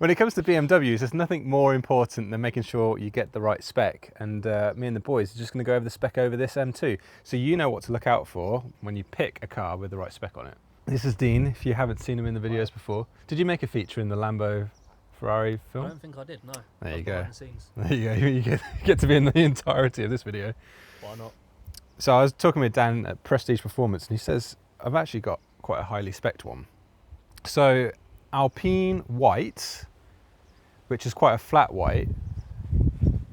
When it comes to BMWs, there's nothing more important than making sure you get the right spec. And me and the boys are just going to go over the spec over this M2. So you know what to look out for when you pick a car with the right spec on it. This is Dean, if you haven't seen him in the videos before. Did you make a feature in the Lambo Ferrari film? I don't think I did, no. There you go. The There you go. You get to be in the entirety of this video. Why not? So I was talking with Dan at Prestige Performance, and he says, I've actually got quite a highly spec'd one. So Alpine White, which is quite a flat white.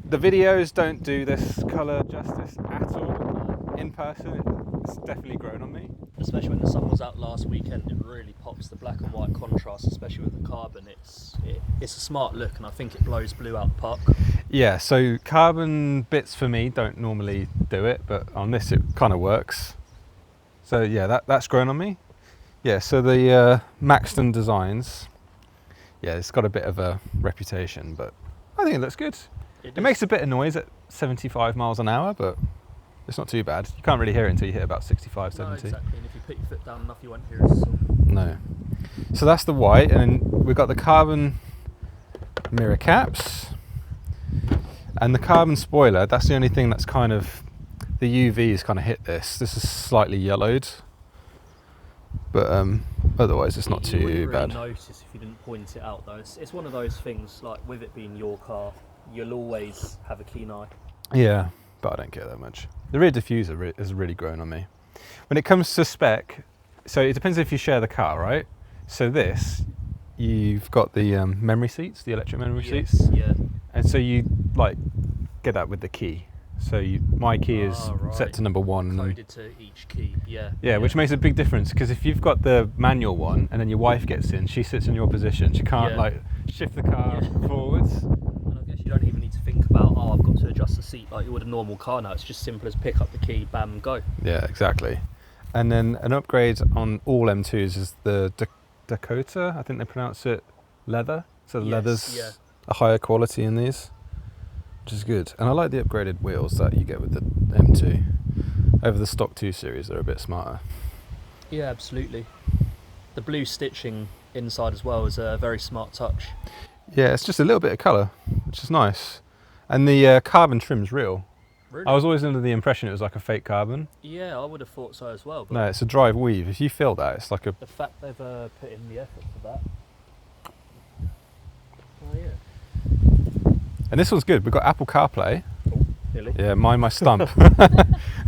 The videos don't do this colour justice at all. In person, it's definitely grown on me. Especially when the sun was out last weekend, it really pops the black and white contrast, especially with the carbon. It's a smart look, and I think it blows blue out the park. Yeah, so carbon bits for me don't normally do it, but on this it kind of works. So yeah, that's grown on me. Yeah, so the Maxton Designs, yeah, it's got a bit of a reputation, but I think it looks good. It makes a bit of noise at 75 miles an hour, but it's not too bad. You can't really hear it until you hit about 65, 70. No, exactly, and if you put your foot down enough, you won't hear it at all. No. So that's the white, and then we've got the carbon mirror caps. And the carbon spoiler, that's the only thing that's kind of, the UV's kind of hit this. This is slightly yellowed. But otherwise it's not too really bad. Notice if you didn't point it out though. It's one of those things, like with it being your car, you'll always have a keen eye. Yeah, but I don't care that much. The rear diffuser has really grown on me. When it comes to spec, so it depends if you share the car, right? So this, you've got the memory seats, the electric memory seats. Yeah. And so you like get that with the key. So my key is set to number 1. Coded to each key, yeah. Yeah, which makes a big difference, because if you've got the manual one and then your wife gets in, she sits in your position. She can't like shift the car forwards. And I guess you don't even need to think about, oh, I've got to adjust the seat like you would a normal car now. It's just simple as pick up the key, bam, go. Yeah, exactly. And then an upgrade on all M2s is the Dakota, I think they pronounce it leather. So the leather's a higher quality in these, which is good. And I like the upgraded wheels that you get with the M2. Over the stock 2 series, they're a bit smarter. Yeah, absolutely. The blue stitching inside as well is a very smart touch. Yeah, it's just a little bit of colour, which is nice. And the carbon trim's real. Really? I was always under the impression it was like a fake carbon. Yeah, I would have thought so as well. But no, it's a drive weave. If you feel that, it's like a... The fact they've put in the effort for that. Oh, yeah. And this one's good. We've got Apple CarPlay. Oh, really? Yeah, mind my stump.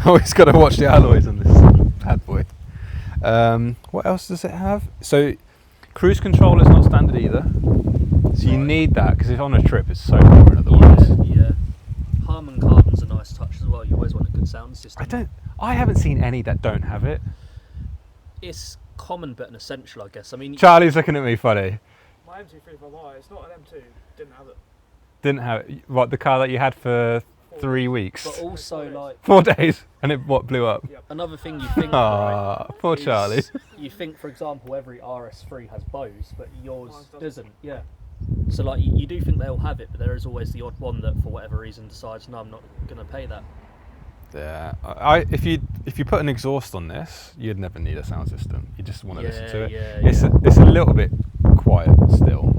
Always got to watch the alloys on this bad boy. What else does it have? So, cruise control is not standard either. So you need that, because if on a trip it's so boring otherwise. Yeah. Harman Kardon's a nice touch as well. You always want a good sound system. I haven't seen any that don't have it. It's common but an essential, I guess. I mean, Charlie's looking at me funny. My M235i, it's not an M2, didn't have it. Didn't have it. What, the car that you had for 3 weeks? But also, like... 4 days, and it blew up? Yep. Another thing you think, right, poor Charlie. You think, for example, every RS3 has bows, but yours doesn't. Yeah. So, like, you do think they'll have it, but there is always the odd one that, for whatever reason, decides, no, I'm not going to pay that. Yeah. If you put an exhaust on this, you'd never need a sound system. You just want to listen to it. It's a little bit quiet still.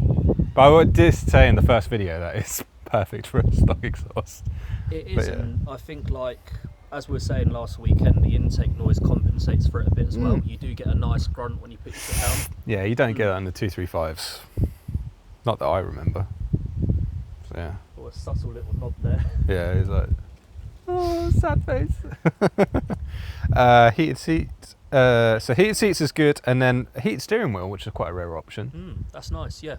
But I did say in the first video that it's perfect for a stock exhaust. It is, and I think, like, as we were saying last weekend, the intake noise compensates for it a bit as well. You do get a nice grunt when you put your foot down. Yeah, you don't get that in the 235s. Not that I remember. So, yeah. Or a subtle little nod there. Yeah, he's like, oh, sad face. Heated seats. So heated seats is good, and then a heated steering wheel, which is quite a rare option. That's nice, yeah.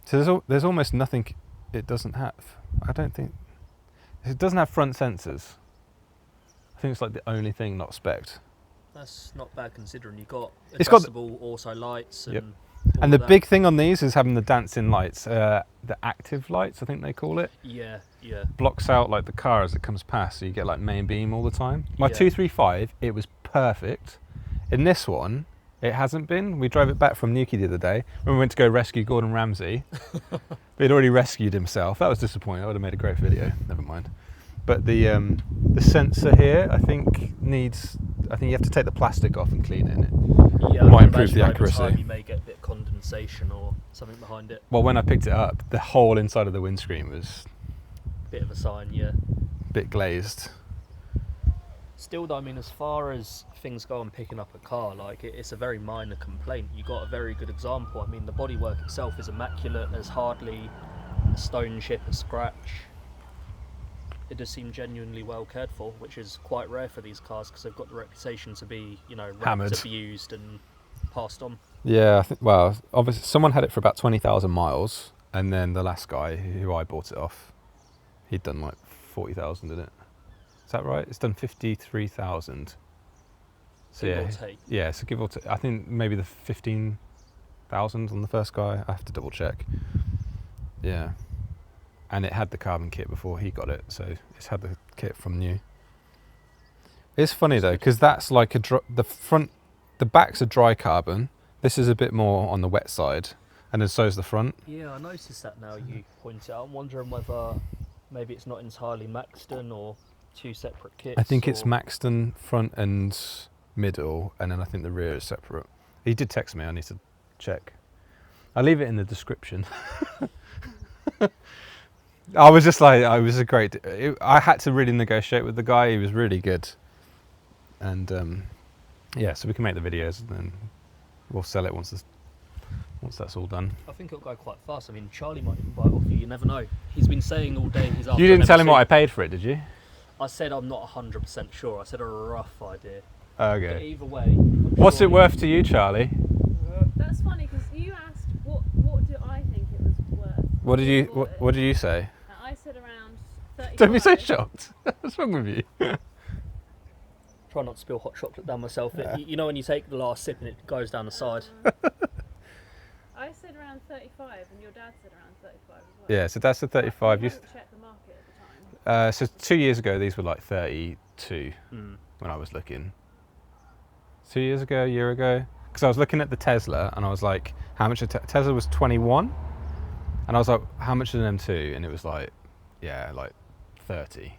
So there's almost nothing it doesn't have. I don't think it doesn't have front sensors. I think it's like the only thing not spec'd. That's not bad considering you've got adjustable auto lights and. And the big thing on these is having the dancing lights, the active lights, I think they call it. Yeah. Blocks out like the car as it comes past, so you get like main beam all the time. My 235, it was perfect. In this one, it hasn't been. We drove it back from Newquay the other day when we went to go rescue Gordon Ramsay. But he'd already rescued himself. That was disappointing. I would have made a great video. Never mind. But the sensor here, I think you have to take the plastic off and clean it. Yeah, might improve the accuracy. You may get a bit of relaxation or something behind it. Well, when I picked it up, the whole inside of the windscreen was Bit of a sign, yeah. a bit glazed. Still though, I mean, as far as things go on picking up a car, like it's a very minor complaint. You got a very good example. I mean, the bodywork itself is immaculate. There's hardly a stone chip, a scratch. It does seem genuinely well cared for, which is quite rare for these cars because they've got the reputation to be, you know, Hammered, abused and passed on. Yeah, I think. Well, obviously, someone had it for about 20,000 miles, and then the last guy who I bought it off, he'd done like 40,000 in it. Is that right? It's done 53,000. So Give yeah, or take. yeah. So give or take, I think maybe the 15,000 on the first guy. I have to double check. Yeah, and it had the carbon kit before he got it, so it's had the kit from new. It's funny though, because that's like the back's a dry carbon. This is a bit more on the wet side, and then so is the front. Yeah, I noticed that now you point it out. I'm wondering whether maybe it's not entirely Maxton or two separate kits. I think it's Maxton front and middle, and then I think the rear is separate. He did text me, I need to check. I'll leave it in the description. I was just like, I had to really negotiate with the guy, he was really good. And yeah, so we can make the videos and then we'll sell it once that's all done. I think it'll go quite fast. I mean, Charlie might even buy it off you, you never know. He's been saying all day he's after You didn't an tell him M2. what I paid for it, did you? I said I'm not 100% sure. I said a rough idea. But Okay. either way, I'm What's sure it worth to you, Charlie? That's funny because you asked what do I think it was worth. What did when bought it. What did you say? And I said around 35. Don't be so shocked. What's wrong with you? Try not to spill hot chocolate down myself. You know when you take the last sip and it goes down the side. I said around 35, and your dad said around 35 as well. Yeah, so that's the 35. You haven't checked the market at the time. So 2 years ago, these were like 32 when I was looking. 2 years ago, a year ago, because I was looking at the Tesla and I was like, how much? Tesla was 21, and I was like, how much is an M2? And it was like, yeah, like 30.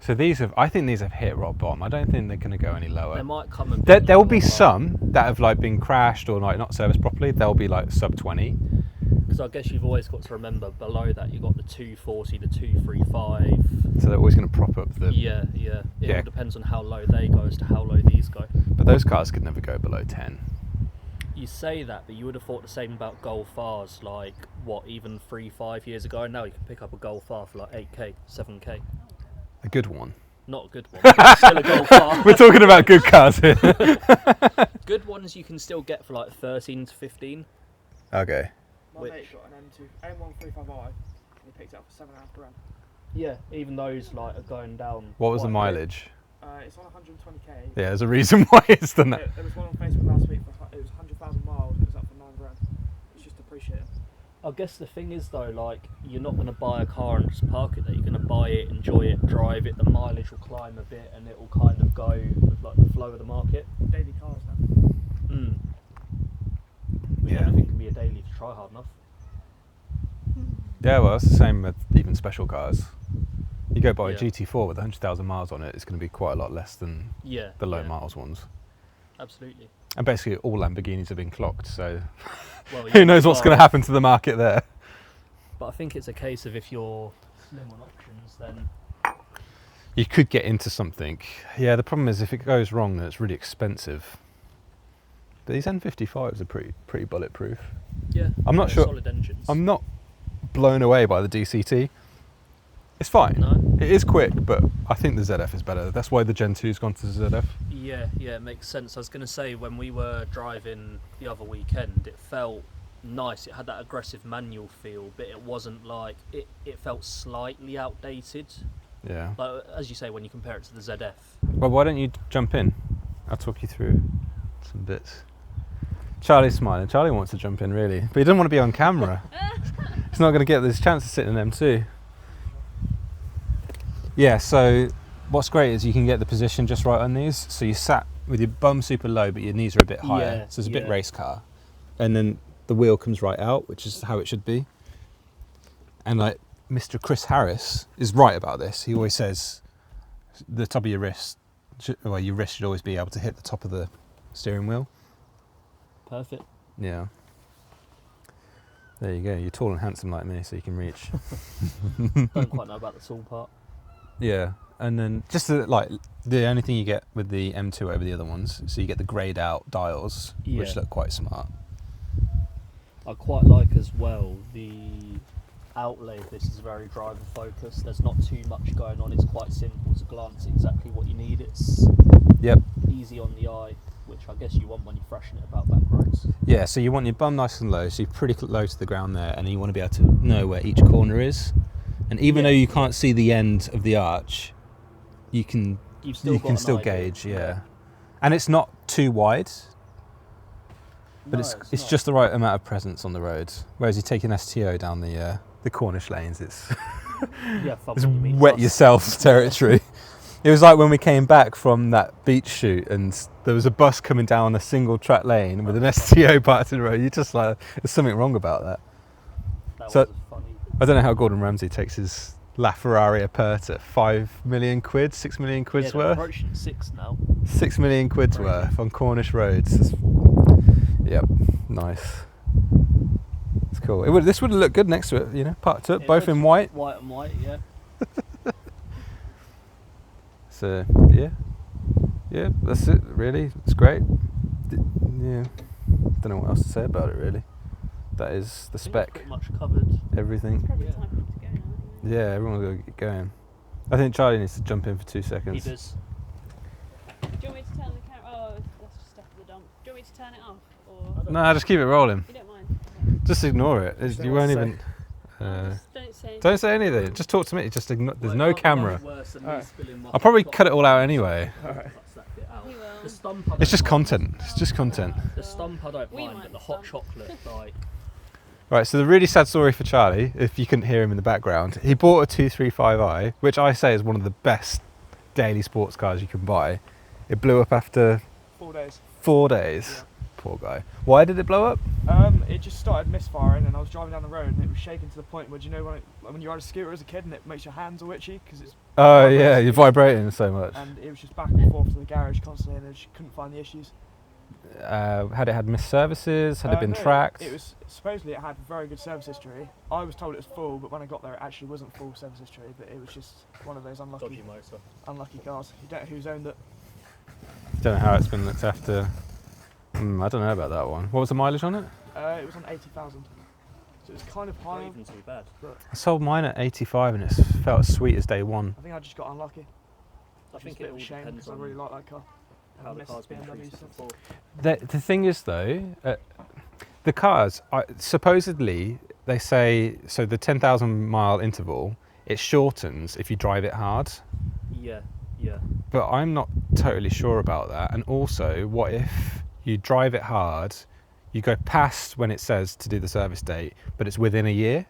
So I think these have hit rock bottom. I don't think they're going to go any lower. They might come and There will be some that have like been crashed or like not serviced properly. They'll be like sub 20. Because I guess you've always got to remember below that you've got the 240, the 235. So they're always going to prop up the. Yeah. It all depends on how low they go as to how low these go. But those cars could never go below 10. You say that, but you would have thought the same about Golf Rs, like, what, even 3-5 years ago? And now you can pick up a Golf R for like 8k, 7k. A good one. Not a good one, but still a Golf R. We're talking about good cars here. Good ones you can still get for like 13 to 15. Okay. My mate got an M2, M135i, and he picked it up for £7.5 grand. Yeah, even those like are going down. What was the quite a bit. mileage? It's on 120k. Yeah, there's a reason why it's done that. There was one on Facebook last week, it was 100,000 miles, and it was up for £9 grand. It's just depreciating. I guess the thing is though, like, you're not going to buy a car and just park it there. You're going to buy it, enjoy it, drive it. The mileage will climb a bit, and it will kind of go with like the flow of the market. Daily cars now. Which I don't think can be a daily to try hard enough. Yeah, well, it's the same with even special cars. You go buy a Yeah. GT4 with 100,000 miles on it, it's going to be quite a lot less than Yeah. the low yeah, miles ones. Absolutely. And basically all Lamborghinis have been clocked, so Well, who knows what's going to happen to the market there. But I think it's a case of if you're slim on options, then You could get into something. Yeah, the problem is if it goes wrong, then it's really expensive. But these N55s are pretty bulletproof. yeah. I'm not they're sure- Solid engines. I'm not blown away by the DCT. It's fine. No. It is quick, but I think the ZF is better. That's why the Gen 2's gone to the ZF. Yeah, it makes sense. I was going to say, when we were driving the other weekend, it felt nice. It had that aggressive manual feel, but it wasn't like, it felt slightly outdated. Yeah. Like, as you say, when you compare it to the ZF. Well, why don't you jump in? I'll talk you through some bits. Charlie's smiling. Charlie wants to jump in, really. But he doesn't want to be on camera. He's not going to get this chance to sit in an M2. Yeah, so what's great is you can get the position just right on these. So you sat with your bum super low, but your knees are a bit higher. Yeah, So it's a bit yeah. race car. And then the wheel comes right out, which is how it should be. And like Mr. Chris Harris is right about this. He always says the top of your wrist, your wrist should always be able to hit the top of the steering wheel. Perfect. Yeah. There you go. You're tall and handsome like me, so you can reach. Don't quite know about the tall part. Yeah, and then just like the only thing you get with the M2 over the other ones, so you get the greyed out dials, which Yeah. look quite smart. I quite like as well the outlay of this is very driver focused. There's not too much going on. It's quite simple to glance at exactly what you need. It's Yep. easy on the eye, which I guess you want when you're thrashing it about back roads. Yeah, so you want your bum nice and low, so you're pretty low to the ground there, and you want to be able to know where each corner is. And even though you can't see the end of the arch, you can You've still got an idea. gauge, yeah. And it's not too wide, but No, it's not. just the right amount of presence on the road. Whereas you take an STO down the Cornish lanes, it's Yeah, fun it's when you meet wet us. yourself territory. It was like when we came back from that beach shoot and there was a bus coming down a single track lane with an STO parked in the road. You just like, there's something wrong about that. That So- was a funny. I don't know how Gordon Ramsay takes his LaFerrari Aperta, 5 million quid, 6 million quid's Yeah, they're worth. approaching 6 now. 6 million quid's Crazy. worth on Cornish roads. Yep, nice. It's cool. This would look good next to it, you know, parked up, It both would. in white. White and white, yeah. So yeah, that's it. Really, it's great. Yeah, don't know what else to say about it really. That is the I think it's spec, pretty much covered. everything. Probably Yeah. time for you to go now. Isn't it? Yeah, everyone's got to get going. I think Charlie needs to jump in for 2 He seconds. does. Do you want me to turn the camera? Oh, that's just stuff at the dump. Do you want me to turn it off, or No, just keep it rolling. you don't mind? Just ignore it. Just You don't won't say. even. Just don't say. Don't say anything. Just talk to me. Just ignore. There's no camera. Alright. I'll probably cut it all out anyway. Alright. He will. The stump I It's don't just mind. content. It's just content. The stump I don't We mind, mind but the the hot stump. chocolate, like, Right. So the really sad story for Charlie, if you couldn't hear him in the background, he bought a 235i, which I say is one of the best daily sports cars you can buy. It blew up after 4 days. 4 days. Poor guy. Why did it blow up? It just started misfiring, and I was driving down the road, and it was shaking to the point where, do you know when you ride a scooter as a kid and it makes your hands all itchy because it's, Oh yeah, you're vibrating so much. and it was just back and forth to the garage constantly, and I just couldn't find the issues. Had it had missed services? Had it been No, tracked? It was supposedly it had very good service history. I was told it was full, but when I got there, it actually wasn't full service history. But it was just one of those dodgy motor. unlucky cars. You don't know who's owned it. Don't know how it's been looked after. I don't know about that one. What was the mileage on it? It was on 80,000, so it was kind of high. Not even too bad. I sold mine at 85 and it felt as sweet as day one. I think I just got unlucky. I Which is think a it bit all of a shame depends because I on really like that car. how I the miss car's been BMW treated since. before. The thing is though, the cars, supposedly they say, so the 10,000 mile interval, it shortens if you drive it hard. Yeah, yeah. But I'm not totally sure about that. And also, what if you drive it hard, you go past when it says to do the service date, but it's within a year?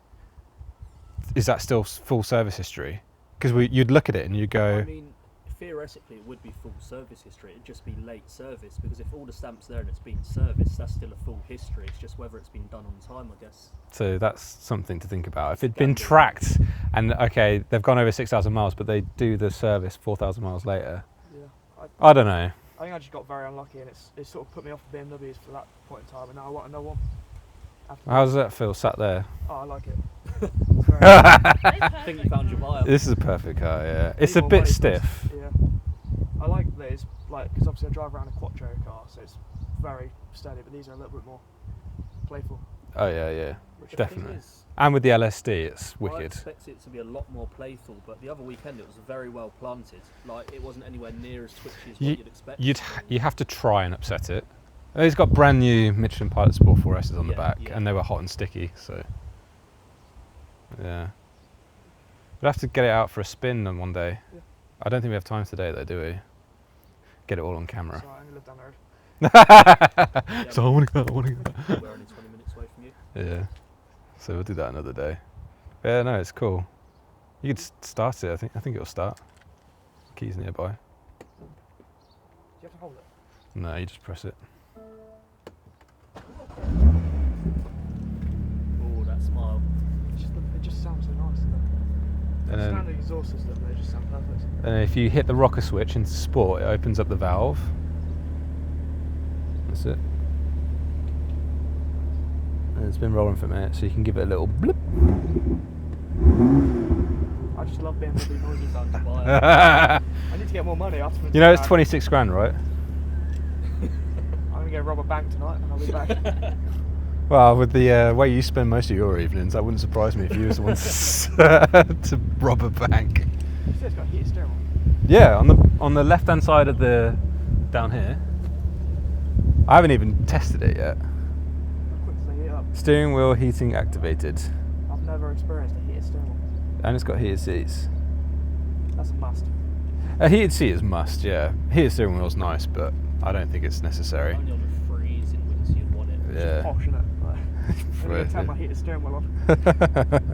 Is that still full service history? Because you'd look at it and you go, I mean, theoretically, it would be full service history. It'd just be late service because if all the stamps there and it's been serviced, that's still a full history. It's just whether it's been done on time, I guess. so that's something to think about. If it'd been tracked and, okay, they've gone over 6,000 miles, but they do the service 4,000 miles later. Yeah, I don't know. I think I just got very unlucky, and it sort of put me off the BMWs for that point in time, and now I want another one. How does that feel sat there? Oh, I like it. It's very nice. I think you found your buyer. This is a perfect car, yeah. It's Need a more bit money, stiff. Yeah. I like that it's like, because obviously I drive around a Quattro car, so it's very sturdy, but these are a little bit more playful. Oh yeah, yeah. Which The Definitely. thing is, And with the LSD, it's I wicked. expected it to be a lot more playful, but the other weekend it was very well planted. Like, it wasn't anywhere near as twitchy as what you'd expect. You have to try and upset it. It's got brand new Michelin Pilot Sport 4S's on the Yeah, back, yeah. and they were hot and sticky. So yeah, we'll have to get it out for a spin on one day. Yeah. I don't think we have time today, though, do we? Get it all on camera. So I'm gonna live down the road. Yeah, So I want to go. I want to go. we're only 20 minutes away from you. Yeah. So we'll do that another day. But yeah, no, it's cool. You could start it. I think it'll start. Keys nearby. Do you have to hold it? No, you just press it. Oh, that smile. It just sounds so nice. Doesn't it? And then, Standard exhaust system, they just sound perfect. and if you hit the rocker switch into sport, it opens up the valve. That's it. and it's been rolling for a minute, so you can give it a little blip. I just love BMW noises. Time to buy it. I need to get more money after. You know it's 26 grand, right? I'm gonna go rob a bank tonight, and I'll be back. Well, with the way you spend most of your evenings, that wouldn't surprise me if you was the one to rob a bank. You see, it's got heated steering wheel. Yeah, on the left-hand side of the down here. I haven't even tested it yet. How quick does they heat up? Steering wheel heating activated, I've never experienced a heated steering wheel. and it's got heated seats. That's a must. A heated seat is must, yeah. Heated steering wheel is nice, but I don't think it's necessary. Only on the freezing winter you'd want it. Yeah. Posh, innit? Like, I'm gonna take my heated steering wheel on.